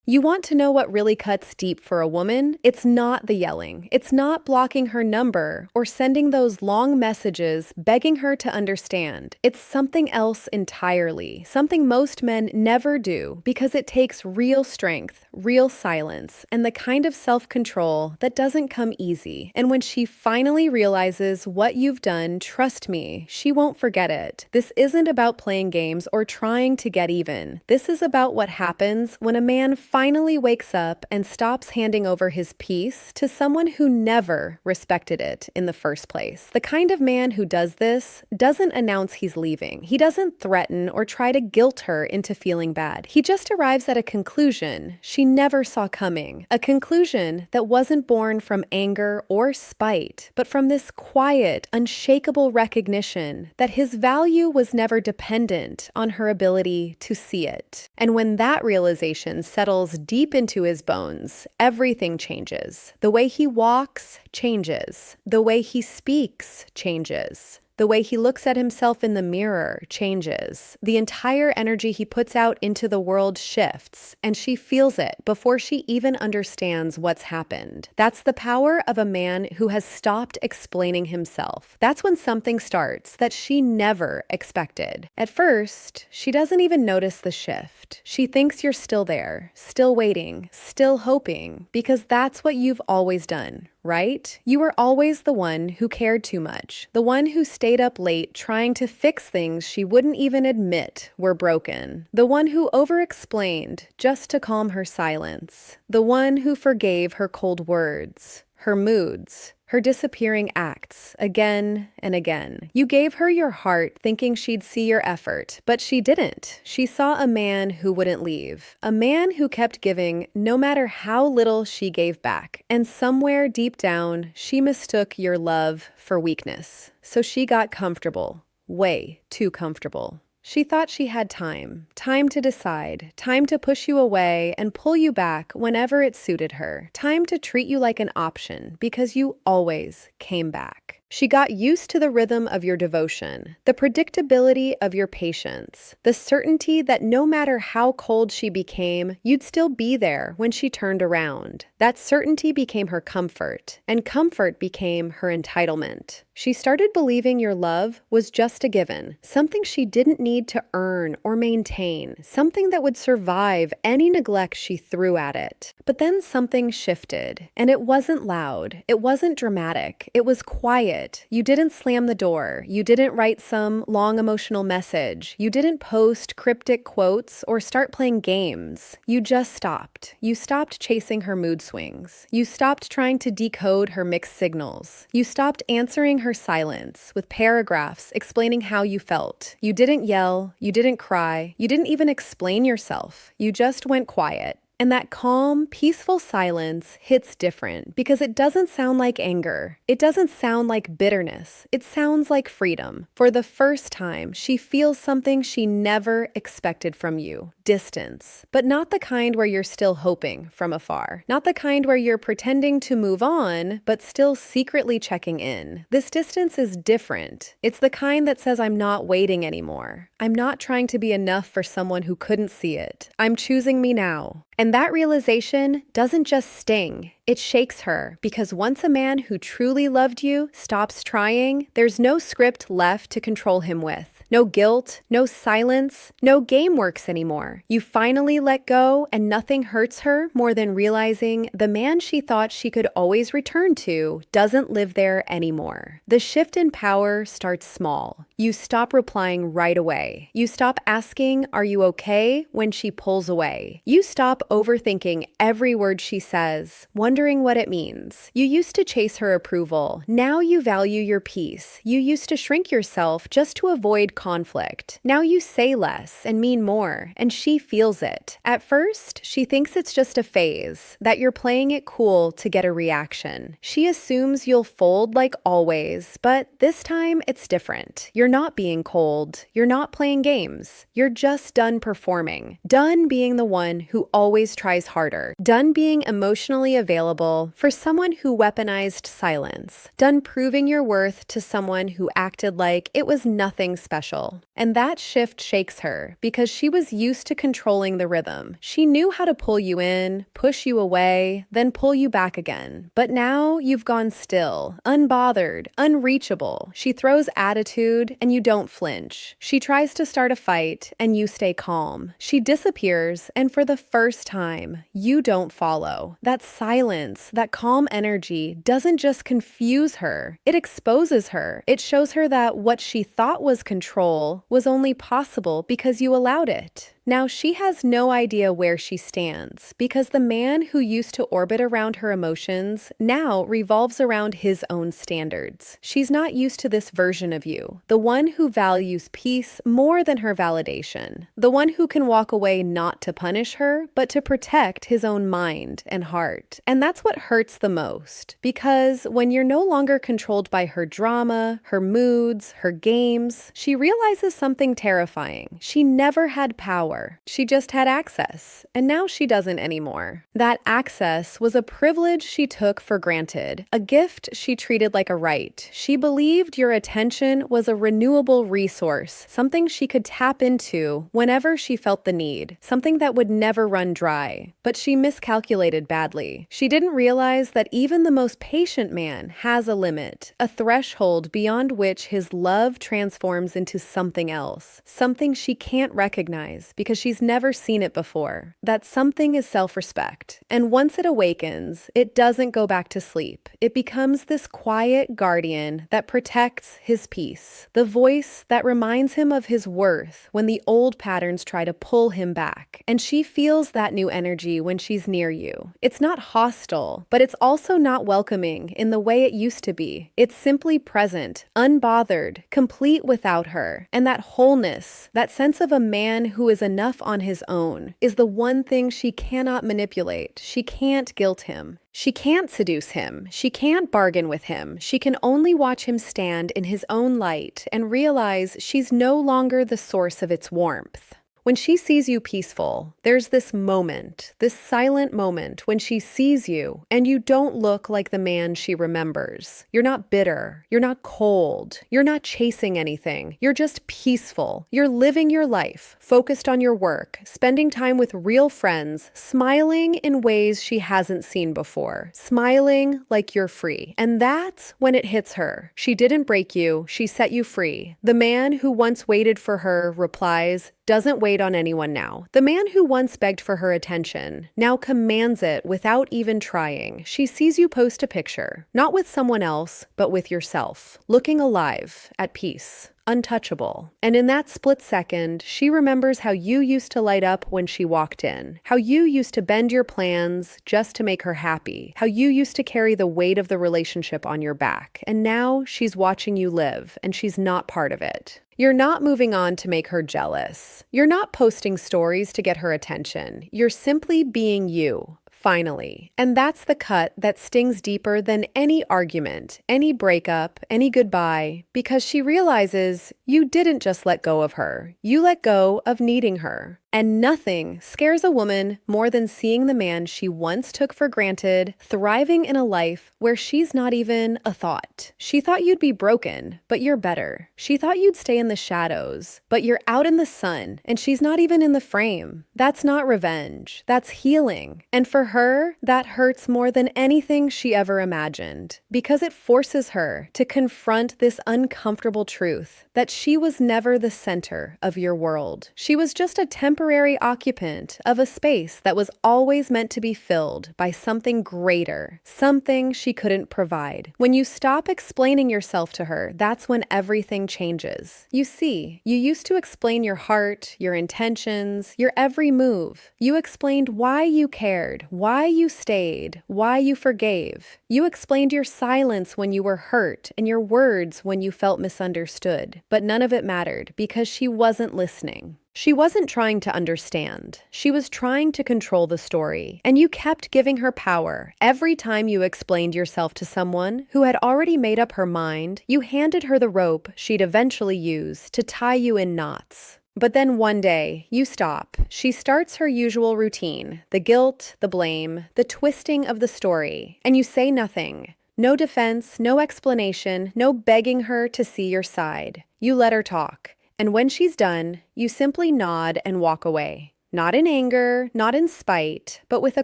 You want to know what really cuts deep for a woman? It's not the yelling. It's not blocking her number or sending those long messages begging her to understand. It's something else entirely, something most men never do because it takes real strength, real silence, and the kind of self-control that doesn't come easy. And when she finally realizes what you've done, trust me, she won't forget it. This isn't about playing games or trying to get even. This is about what happens when a man finally wakes up and stops handing over his peace to someone who never respected it in the first place. The kind of man who does this doesn't announce he's leaving. He doesn't threaten or try to guilt her into feeling bad. He just arrives at a conclusion she never saw coming, a conclusion that wasn't born from anger or spite, but from this quiet, unshakable recognition that his value was never dependent on her ability to see it. And when that realization settles deep into his bones, everything changes. The way he walks changes. The way he speaks changes. The way he looks at himself in the mirror changes. The entire energy he puts out into the world shifts, and she feels it before she even understands what's happened. That's the power of a man who has stopped explaining himself. That's when something starts that she never expected. At first, she doesn't even notice the shift. She thinks you're still there, still waiting, still hoping, because that's what you've always done. Right? You were always the one who cared too much, the one who stayed up late trying to fix things she wouldn't even admit were broken, the one who over-explained just to calm her silence, the one who forgave her cold words, her moods, her disappearing acts again and again. You gave her your heart thinking she'd see your effort, but she didn't. She saw a man who wouldn't leave, a man who kept giving no matter how little she gave back. And somewhere deep down, she mistook your love for weakness. So she got comfortable, way too comfortable. She thought she had time to decide, time to push you away and pull you back whenever it suited her, time to treat you like an option because you always came back. She got used to the rhythm of your devotion, the predictability of your patience, the certainty that no matter how cold she became, you'd still be there when she turned around. That certainty became her comfort, and comfort became her entitlement. She started believing your love was just a given, something she didn't need to earn or maintain, something that would survive any neglect she threw at it. But then something shifted, and it wasn't loud, it wasn't dramatic, it was quiet. You didn't slam the door, you didn't write some long emotional message, you didn't post cryptic quotes or start playing games. You just stopped. You stopped chasing her mood swings. You stopped trying to decode her mixed signals. You stopped answering her silence with paragraphs explaining how you felt. You didn't yell, you didn't cry, you didn't even explain yourself. You just went quiet. And that calm, peaceful silence hits different because it doesn't sound like anger. It doesn't sound like bitterness. It sounds like freedom. For the first time, she feels something she never expected from you. Distance. But not the kind where you're still hoping from afar. Not the kind where you're pretending to move on, but still secretly checking in. This distance is different. It's the kind that says, I'm not waiting anymore. I'm not trying to be enough for someone who couldn't see it. I'm choosing me now. And that realization doesn't just sting, it shakes her, because once a man who truly loved you stops trying, there's no script left to control him with. No guilt, no silence, no game works anymore. You finally let go, and nothing hurts her more than realizing the man she thought she could always return to doesn't live there anymore. The shift in power starts small. You stop replying right away. You stop asking, "Are you okay?" when she pulls away. You stop overthinking every word she says, wondering what it means. You used to chase her approval. Now you value your peace. You used to shrink yourself just to avoid conflict. Now you say less and mean more, and she feels it. At first, she thinks it's just a phase, that you're playing it cool to get a reaction. She assumes you'll fold like always, but this time it's different. You're not being cold. You're not playing games. You're just done performing. Done being the one who always tries harder. Done being emotionally available for someone who weaponized silence. Done proving your worth to someone who acted like it was nothing special. And that shift shakes her because she was used to controlling the rhythm. She knew how to pull you in, push you away, then pull you back again. But now you've gone still, unbothered, unreachable. She throws attitude and you don't flinch. She tries to start a fight and you stay calm. She disappears and for the first time, you don't follow. That silence, that calm energy doesn't just confuse her, it exposes her. It shows her that what she thought was control was only possible because you allowed it. Now she has no idea where she stands because the man who used to orbit around her emotions now revolves around his own standards. She's not used to this version of you, the one who values peace more than her validation, the one who can walk away not to punish her, but to protect his own mind and heart. And that's what hurts the most, because when you're no longer controlled by her drama, her moods, her games, she realizes something terrifying. She never had power. She just had access, and now she doesn't anymore. That access was a privilege she took for granted, a gift she treated like a right. She believed your attention was a renewable resource, something she could tap into whenever she felt the need, something that would never run dry. But she miscalculated badly. She didn't realize that even the most patient man has a limit, a threshold beyond which his love transforms into something else, something she can't recognize because she's never seen it before. That something is self-respect. And once it awakens, it doesn't go back to sleep. It becomes this quiet guardian that protects his peace, the voice that reminds him of his worth when the old patterns try to pull him back. And she feels that new energy when she's near you. It's not hostile, but it's also not welcoming in the way it used to be. It's simply present, unbothered, complete without her. And that wholeness, that sense of a man who is enough on his own, is the one thing she cannot manipulate. She can't guilt him. She can't seduce him. She can't bargain with him. She can only watch him stand in his own light and realize she's no longer the source of its warmth. When she sees you peaceful, there's this moment, this silent moment when she sees you and you don't look like the man she remembers. You're not bitter. You're not cold. You're not chasing anything. You're just peaceful. You're living your life, focused on your work, spending time with real friends, smiling in ways she hasn't seen before, smiling like you're free. And that's when it hits her. She didn't break you. She set you free. The man who once waited for her replies, doesn't wait on anyone now. The man who once begged for her attention now commands it without even trying. She sees you post a picture, not with someone else, but with yourself, looking alive, at peace, untouchable. And in that split second, she remembers how you used to light up when she walked in, how you used to bend your plans just to make her happy, how you used to carry the weight of the relationship on your back. And now she's watching you live, and she's not part of it. You're not moving on to make her jealous. You're not posting stories to get her attention. You're simply being you. Finally. And that's the cut that stings deeper than any argument, any breakup, any goodbye, because she realizes you didn't just let go of her. You let go of needing her. And nothing scares a woman more than seeing the man she once took for granted thriving in a life where she's not even a thought. She thought you'd be broken, but you're better. She thought you'd stay in the shadows, but you're out in the sun, and she's not even in the frame. That's not revenge. That's healing. And for her, that hurts more than anything she ever imagined, because it forces her to confront this uncomfortable truth that she was never the center of your world. She was just a temporary occupant of a space that was always meant to be filled by something greater, something she couldn't provide. When you stop explaining yourself to her, that's when everything changes. You see, you used to explain your heart, your intentions, your every move. You explained why you cared, why you stayed, why you forgave. You explained your silence when you were hurt and your words when you felt misunderstood. But none of it mattered because she wasn't listening. She wasn't trying to understand. She was trying to control the story. And you kept giving her power. Every time you explained yourself to someone who had already made up her mind, you handed her the rope she'd eventually use to tie you in knots. But then one day, you stop. She starts her usual routine, the guilt, the blame, the twisting of the story, and you say nothing. No defense, no explanation, no begging her to see your side. You let her talk. And when she's done, you simply nod and walk away. Not in anger, not in spite, but with a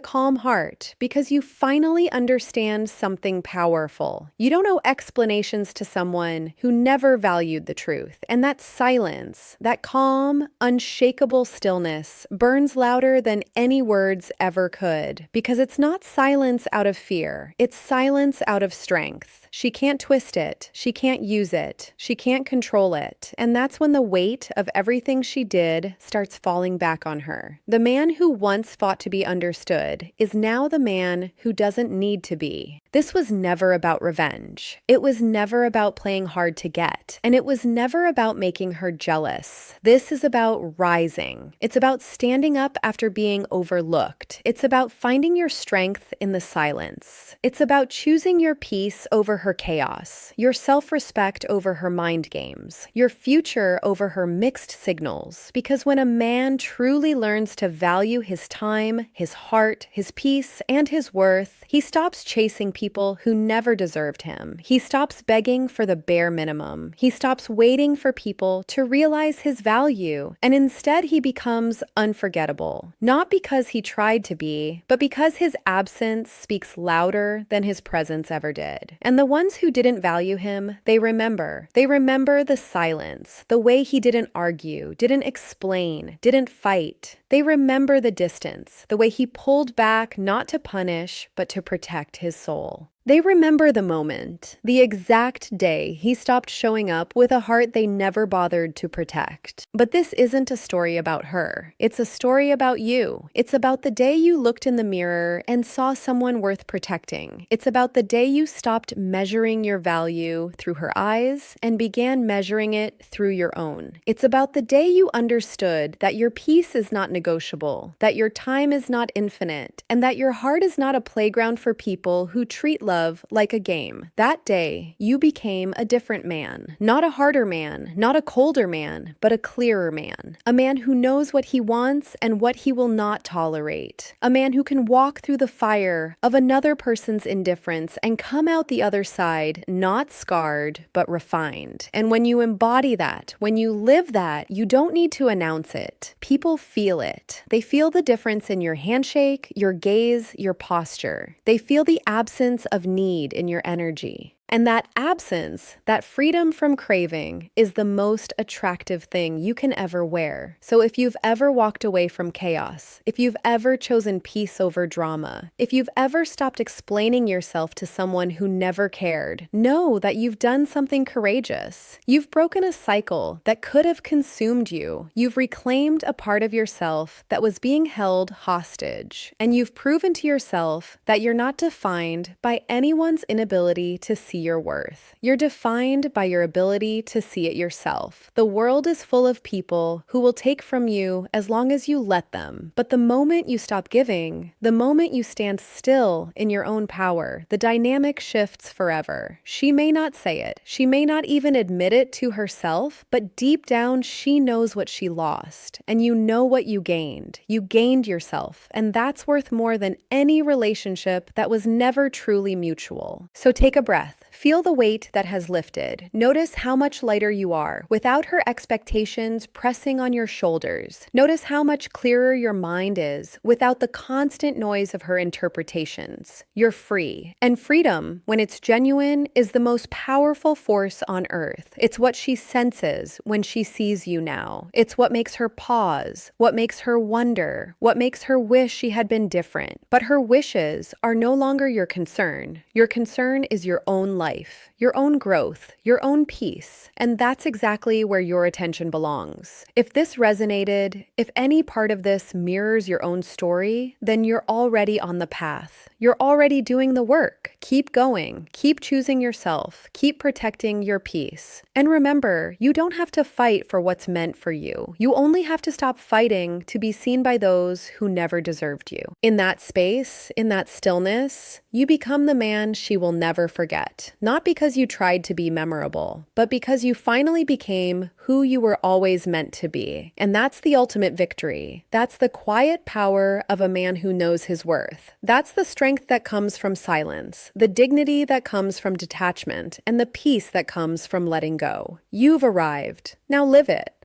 calm heart, because you finally understand something powerful. You don't owe explanations to someone who never valued the truth, and that silence, that calm, unshakable stillness, burns louder than any words ever could, because it's not silence out of fear, it's silence out of strength. She can't twist it, she can't use it, she can't control it, and that's when the weight of everything she did starts falling back on her. The man who once fought to be understood is now the man who doesn't need to be. This was never about revenge. It was never about playing hard to get. And it was never about making her jealous. This is about rising. It's about standing up after being overlooked. It's about finding your strength in the silence. It's about choosing your peace over her chaos, your self-respect over her mind games, your future over her mixed signals. Because when a man truly learns to value his time, his heart, his peace, and his worth, he stops chasing people who never deserved him. He stops begging for the bare minimum. He stops waiting for people to realize his value, and instead he becomes unforgettable. Not because he tried to be, but because his absence speaks louder than his presence ever did. And the ones who didn't value him, they remember. They remember the silence, the way he didn't argue, didn't explain, didn't fight. They remember the distance, the way he pulled back not to punish, but to protect his soul. They remember the moment, the exact day he stopped showing up with a heart they never bothered to protect. But this isn't a story about her. It's a story about you. It's about the day you looked in the mirror and saw someone worth protecting. It's about the day you stopped measuring your value through her eyes and began measuring it through your own. It's about the day you understood that your peace is not negotiable, that your time is not infinite, and that your heart is not a playground for people who treat love like a game. That day, you became a different man. Not a harder man, not a colder man, but a clearer man. A man who knows what he wants and what he will not tolerate. A man who can walk through the fire of another person's indifference and come out the other side not scarred, but refined. And when you embody that, when you live that, you don't need to announce it. People feel it. They feel the difference in your handshake, your gaze, your posture. They feel the absence of need in your energy. And that absence, that freedom from craving, is the most attractive thing you can ever wear. So if you've ever walked away from chaos, if you've ever chosen peace over drama, if you've ever stopped explaining yourself to someone who never cared, know that you've done something courageous. You've broken a cycle that could have consumed you. You've reclaimed a part of yourself that was being held hostage. And you've proven to yourself that you're not defined by anyone's inability to see your worth. You're defined by your ability to see it yourself. The world is full of people who will take from you as long as you let them. But the moment you stop giving, the moment you stand still in your own power, the dynamic shifts forever. She may not say it. She may not even admit it to herself, but deep down, she knows what she lost. And you know what you gained. You gained yourself. And that's worth more than any relationship that was never truly mutual. So take a breath. Feel the weight that has lifted. Notice how much lighter you are without her expectations pressing on your shoulders. Notice how much clearer your mind is without the constant noise of her interpretations. You're free. And freedom, when it's genuine, is the most powerful force on earth. It's what she senses when she sees you now. It's what makes her pause, what makes her wonder, what makes her wish she had been different. But her wishes are no longer your concern. Your concern is your own life. life, your own growth, your own peace. And that's exactly where your attention belongs. If this resonated, if any part of this mirrors your own story, then you're already on the path. You're already doing the work. Keep going. Keep choosing yourself. Keep protecting your peace. And remember, you don't have to fight for what's meant for you. You only have to stop fighting to be seen by those who never deserved you. In that space, in that stillness, you become the man she will never forget. Not because you tried to be memorable, but because you finally became who you were always meant to be. And that's the ultimate victory. That's the quiet power of a man who knows his worth. That's the strength that comes from silence, the dignity that comes from detachment, and the peace that comes from letting go. You've arrived. Now live it.